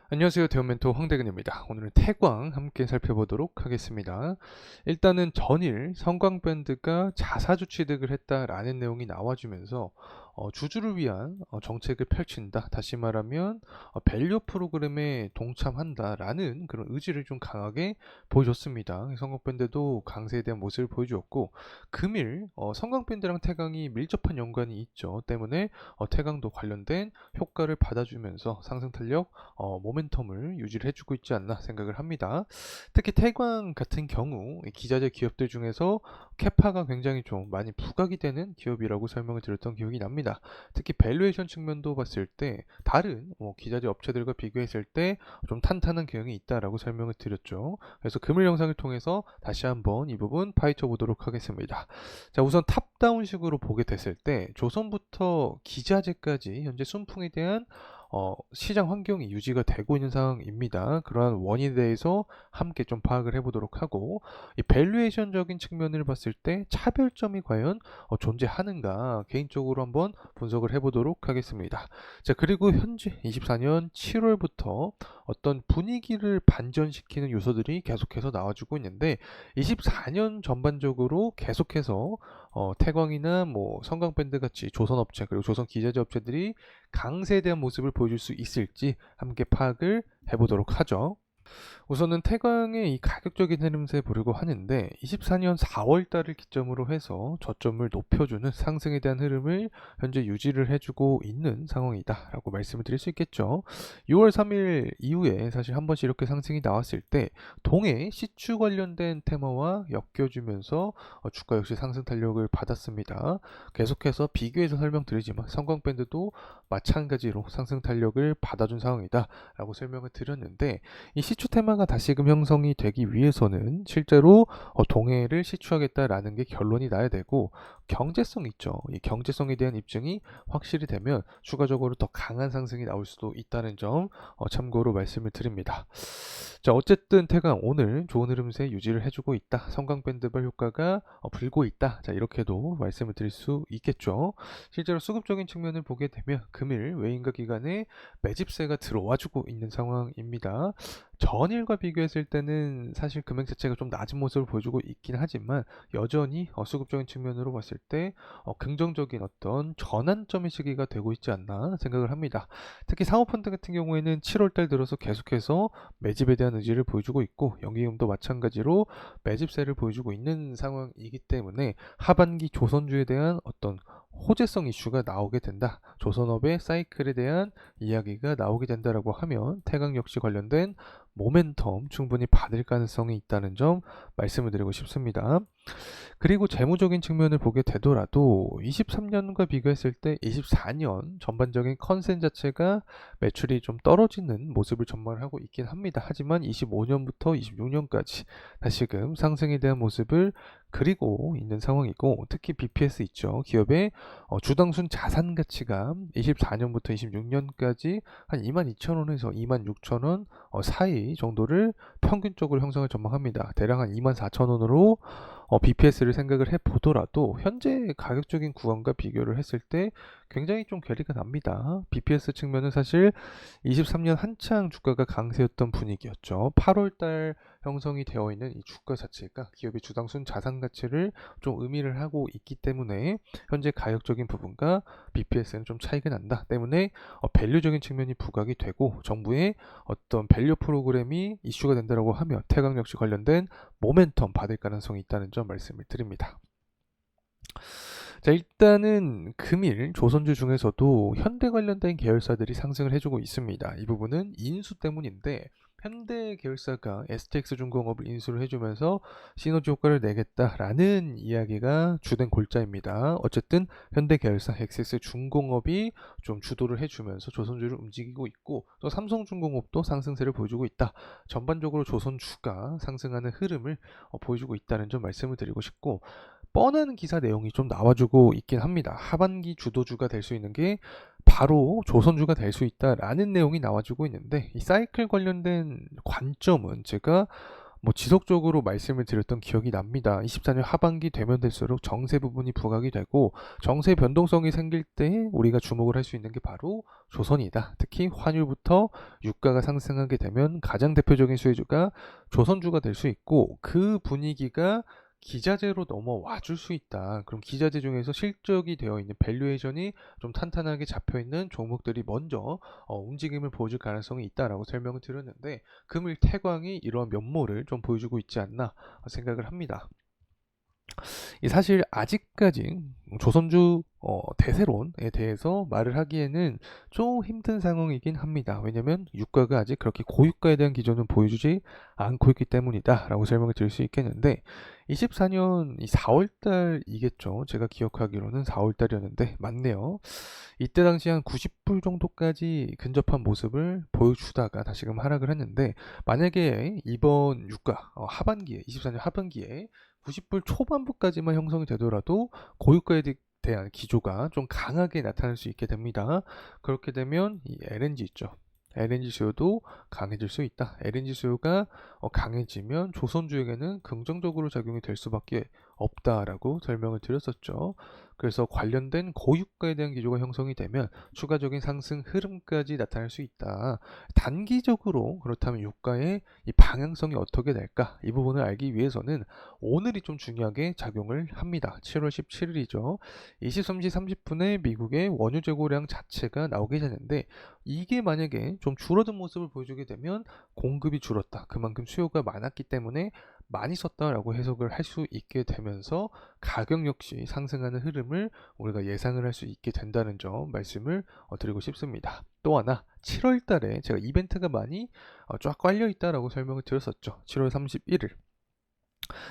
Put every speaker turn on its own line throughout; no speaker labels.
안녕하세요. 대원멘토 황대근입니다. 오늘은 태광 함께 살펴보도록 하겠습니다. 일단은 전일 성광밴드가 자사주 취득을 했다라는 내용이 나와주면서 주주를 위한 정책을 펼친다. 다시 말하면 밸류 프로그램에 동참한다라는 그런 의지를 좀 강하게 보여줬습니다. 성광밴드도 강세에 대한 모습을 보여주었고 금일 성광밴드랑 태광이 밀접한 연관이 있죠. 때문에 태광도 관련된 효과를 받아주면서 상승 탄력 모멘텀을 유지를 해주고 있지 않나 생각을 합니다. 특히 태광 같은 경우 이 기자재 기업들 중에서 캐파가 굉장히 좀 많이 부각이 되는 기업이라고 설명을 드렸던 기억이 납니다. 특히 밸류에이션 측면도 봤을 때 다른 기자재 업체들과 비교했을 때 좀 탄탄한 경향이 있다라고 설명을 드렸죠. 그래서 금일 영상을 통해서 다시 한번 이 부분 파헤쳐 보도록 하겠습니다. 자, 우선 탑다운식으로 보게 됐을 때 조선부터 기자재까지 현재 순풍에 대한 시장 환경이 유지가 되고 있는 상황입니다. 그러한 원인에 대해서 함께 좀 파악을 해보도록 하고 이 밸류에이션적인 측면을 봤을 때 차별점이 과연 존재하는가 개인적으로 한번 분석을 해보도록 하겠습니다. 자, 그리고 현재 24년 7월부터 어떤 분위기를 반전시키는 요소들이 계속해서 나와주고 있는데 24년 전반적으로 계속해서 태광이나 뭐 성광밴드 같이 조선업체 그리고 조선 기자재 업체들이 강세에 대한 모습을 보여줄 수 있을지 함께 파악을 해보도록 하죠. 우선은 태광의 이 가격적인 흐름세 보려고 하는데 24년 4월 달을 기점으로 해서 저점을 높여주는 상승에 대한 흐름을 현재 유지를 해주고 있는 상황이다 라고 말씀을 드릴 수 있겠죠. 6월 3일 이후에 사실 한 번씩 이렇게 상승이 나왔을 때 동해 시추 관련된 테마와 엮여주면서 주가 역시 상승 탄력을 받았습니다. 계속해서 비교해서 설명드리지만 성광밴드도 마찬가지로 상승 탄력을 받아준 상황이다 라고 설명을 드렸는데 이 시추 테마가 다시금 형성이 되기 위해서는 실제로 동해를 시추하겠다라는 게 결론이 나야 되고 경제성 있죠. 이 경제성에 대한 입증이 확실히 되면 추가적으로 더 강한 상승이 나올 수도 있다는 점 참고로 말씀을 드립니다. 자, 어쨌든 태광 오늘 좋은 흐름세 유지를 해주고 있다. 성광밴드발 효과가 불고 있다. 자, 이렇게도 말씀을 드릴 수 있겠죠. 실제로 수급적인 측면을 보게 되면 금일 외인가 기관에 매집세가 들어와주고 있는 상황입니다. 전일과 비교했을 때는 사실 금액 자체가 좀 낮은 모습을 보여주고 있긴 하지만 여전히 수급적인 측면으로 봤을 때 긍정적인 어떤 전환점의 시기가 되고 있지 않나 생각을 합니다. 특히 사모펀드 같은 경우에는 7월달 들어서 계속해서 매집에 대한 의지를 보여주고 있고 연기금도 마찬가지로 매집세를 보여주고 있는 상황이기 때문에 하반기 조선주에 대한 어떤 호재성 이슈가 나오게 된다. 조선업의 사이클에 대한 이야기가 나오게 된다라고 하면 태광 역시 관련된 모멘텀 충분히 받을 가능성이 있다는 점 말씀을 드리고 싶습니다. 그리고 재무적인 측면을 보게 되더라도 23년과 비교했을 때 24년 전반적인 컨센 자체가 매출이 좀 떨어지는 모습을 전망을 하고 있긴 합니다. 하지만 25년부터 26년까지 다시금 상승에 대한 모습을 그리고 있는 상황이고 특히 BPS 있죠. 기업의 주당순 자산 가치가 24년부터 26년까지 한 22,000원에서 26,000원 사이 정도를 평균적으로 형성을 전망합니다. 대략 한 24,000원으로 BPS를 생각을 해보더라도 현재 가격적인 구간과 비교를 했을 때 굉장히 좀 괴리가 납니다. BPS 측면은 사실 23년 한창 주가가 강세였던 분위기였죠. 8월달 형성이 되어 있는 이 주가 자체가 기업의 주당순 자산 가치를 좀 의미를 하고 있기 때문에 현재 가격적인 부분과 BPS는 좀 차이가 난다 때문에 밸류적인 측면이 부각이 되고 정부의 어떤 밸류 프로그램이 이슈가 된다고 하면 태광 역시 관련된 모멘텀 받을 가능성이 있다는 점 말씀을 드립니다. 자, 일단은 금일 조선주 중에서도 현대 관련된 계열사들이 상승을 해주고 있습니다. 이 부분은 인수 때문인데 현대 계열사가 STX중공업을 인수를 해주면서 시너지 효과를 내겠다라는 이야기가 주된 골자입니다. 어쨌든 현대 계열사 XS중공업이 좀 주도를 해주면서 조선주를 움직이고 있고 또 삼성중공업도 상승세를 보여주고 있다. 전반적으로 조선주가 상승하는 흐름을 보여주고 있다는 점 말씀을 드리고 싶고 뻔한 기사 내용이 좀 나와주고 있긴 합니다. 하반기 주도주가 될 수 있는 게 바로 조선주가 될 수 있다라는 내용이 나와주고 있는데 이 사이클 관련된 관점은 제가 뭐 지속적으로 말씀을 드렸던 기억이 납니다. 24년 하반기 되면 될수록 정세 부분이 부각이 되고 정세 변동성이 생길 때 우리가 주목을 할 수 있는 게 바로 조선이다. 특히 환율부터 유가가 상승하게 되면 가장 대표적인 수혜주가 조선주가 될 수 있고 그 분위기가 기자재로 넘어와 줄 수 있다. 그럼 기자재 중에서 실적이 되어 있는 밸류에이션이 좀 탄탄하게 잡혀 있는 종목들이 먼저 움직임을 보여줄 가능성이 있다라고 설명을 드렸는데 금일 태광이 이러한 면모를 좀 보여주고 있지 않나 생각을 합니다. 사실 아직까지 조선주 대세론에 대해서 말을 하기에는 좀 힘든 상황이긴 합니다. 왜냐면 유가가 아직 그렇게 고유가에 대한 기조는 보여주지 않고 있기 때문이다 라고 설명을 드릴 수 있겠는데 24년 4월달이겠죠. 제가 기억하기로는 4월달이었는데 맞네요. 이때 당시 한 90불 정도까지 근접한 모습을 보여주다가 다시금 하락을 했는데 만약에 이번 유가 하반기에 24년 하반기에 90불 초반부까지만 형성이 되더라도 고유가에 대한 기조가 좀 강하게 나타날 수 있게 됩니다. 그렇게 되면 이 LNG 있죠. LNG 수요도 강해질 수 있다. LNG 수요가 강해지면 조선주에게는 긍정적으로 작용이 될 수밖에 없다라고 설명을 드렸었죠. 그래서 관련된 고유가에 대한 기조가 형성이 되면 추가적인 상승 흐름까지 나타날 수 있다. 단기적으로 그렇다면 유가의 이 방향성이 어떻게 될까? 이 부분을 알기 위해서는 오늘이 좀 중요하게 작용을 합니다. 7월 17일이죠. 23시 30분에 미국의 원유 재고량 자체가 나오게 되는데 이게 만약에 좀 줄어든 모습을 보여주게 되면 공급이 줄었다. 그만큼 수요가 많았기 때문에 많이 썼다라고 해석을 할 수 있게 되면서 가격 역시 상승하는 흐름을 우리가 예상을 할 수 있게 된다는 점 말씀을 드리고 싶습니다. 또 하나 7월 달에 제가 이벤트가 많이 쫙 깔려 있다라고 설명을 드렸었죠. 7월 31일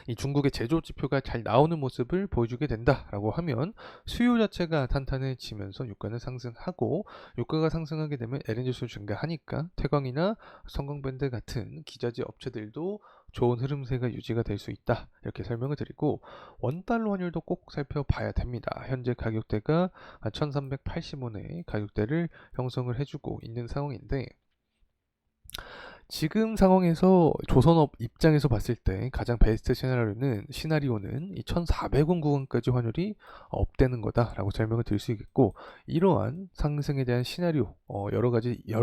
이 중국의 제조 지표가 잘 나오는 모습을 보여주게 된다라고 하면 수요 자체가 탄탄해지면서 유가는 상승하고 유가가 상승하게 되면 LNG 수요 증가하니까 태광이나 성광밴드 같은 기자재 업체들도 좋은 흐름세가 유지가 될 수 있다 이렇게 설명을 드리고 원달러 환율도 꼭 살펴봐야 됩니다. 현재 가격대가 1380원의 가격대를 형성을 해주고 있는 상황인데 지금 상황에서 조선업 입장에서 봤을 때 가장 베스트 시나리오는 이 1,400원 구간까지 환율이 업되는 거다라고 설명을 드릴 수 있겠고 이러한 상승에 대한 시나리오 여러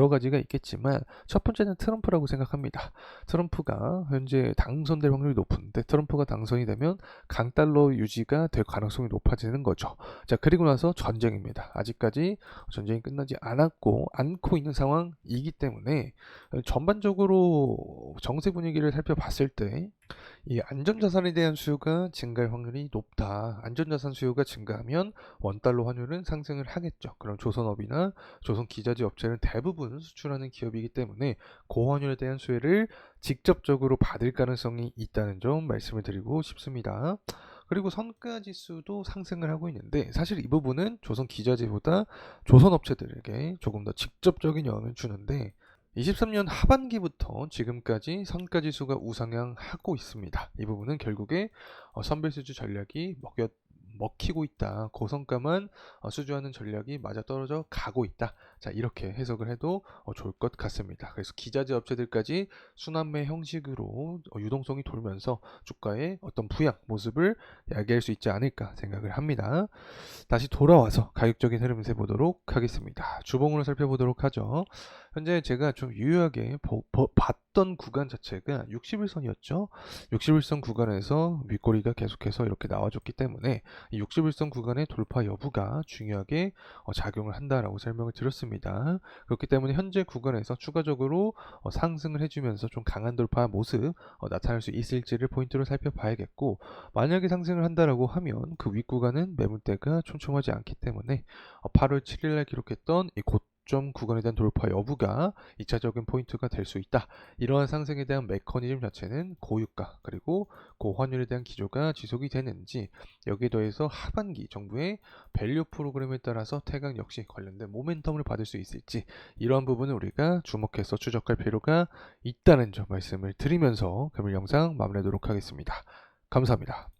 가지가 있겠지만 첫 번째는 트럼프라고 생각합니다. 트럼프가 현재 당선될 확률이 높은데 트럼프가 당선이 되면 강달러 유지가 될 가능성이 높아지는 거죠. 자 그리고 나서 전쟁입니다. 아직까지 전쟁이 끝나지 않고 있는 상황이기 때문에 전반적으로 정세 분위기를 살펴봤을 때 이 안전자산에 대한 수요가 증가할 확률이 높다. 안전자산 수요가 증가하면 원달러 환율은 상승을 하겠죠. 그럼 조선업이나 조선기자재 업체는 대부분 수출하는 기업이기 때문에 고환율에 대한 수혜를 직접적으로 받을 가능성이 있다는 점 말씀을 드리고 싶습니다. 그리고 선가지수도 상승을 하고 있는데 사실 이 부분은 조선기자재보다 조선업체들에게 조금 더 직접적인 영향을 주는데 23년 하반기부터 지금까지 선가지수가 우상향하고 있습니다. 이 부분은 결국에 선별수주 전략이 먹히고 있다. 고성가만 수주하는 전략이 맞아떨어져 가고 있다. 자 이렇게 해석을 해도 좋을 것 같습니다. 그래서 기자재 업체들까지 순환매 형식으로 유동성이 돌면서 주가의 어떤 부양 모습을 야기할 수 있지 않을까 생각을 합니다. 다시 돌아와서 가격적인 흐름을 보도록 하겠습니다. 주봉으로 살펴보도록 하죠. 현재 제가 좀 유효하게 봤던 구간 자체가 61선이었죠. 61선 구간에서 윗꼬리가 계속해서 이렇게 나와줬기 때문에 이 61선 구간의 돌파 여부가 중요하게 작용을 한다라고 설명을 드렸습니다. 그렇기 때문에 현재 구간에서 추가적으로 상승을 해주면서 좀 강한 돌파 모습 나타날 수 있을지를 포인트로 살펴봐야겠고 만약에 상승을 한다라고 하면 그 윗구간은 매물대가 촘촘하지 않기 때문에 8월 7일날 기록했던 이 고점 구간에 대한 돌파 여부가 2차적인 포인트가 될 수 있다. 이러한 상승에 대한 메커니즘 자체는 고유가 그리고 고환율에 대한 기조가 지속이 되는지 여기에 더해서 하반기 정부의 밸류 프로그램에 따라서 태강 역시 관련된 모멘텀을 받을 수 있을지 이러한 부분을 우리가 주목해서 추적할 필요가 있다는 점 말씀을 드리면서 금일 영상 마무리하도록 하겠습니다. 감사합니다.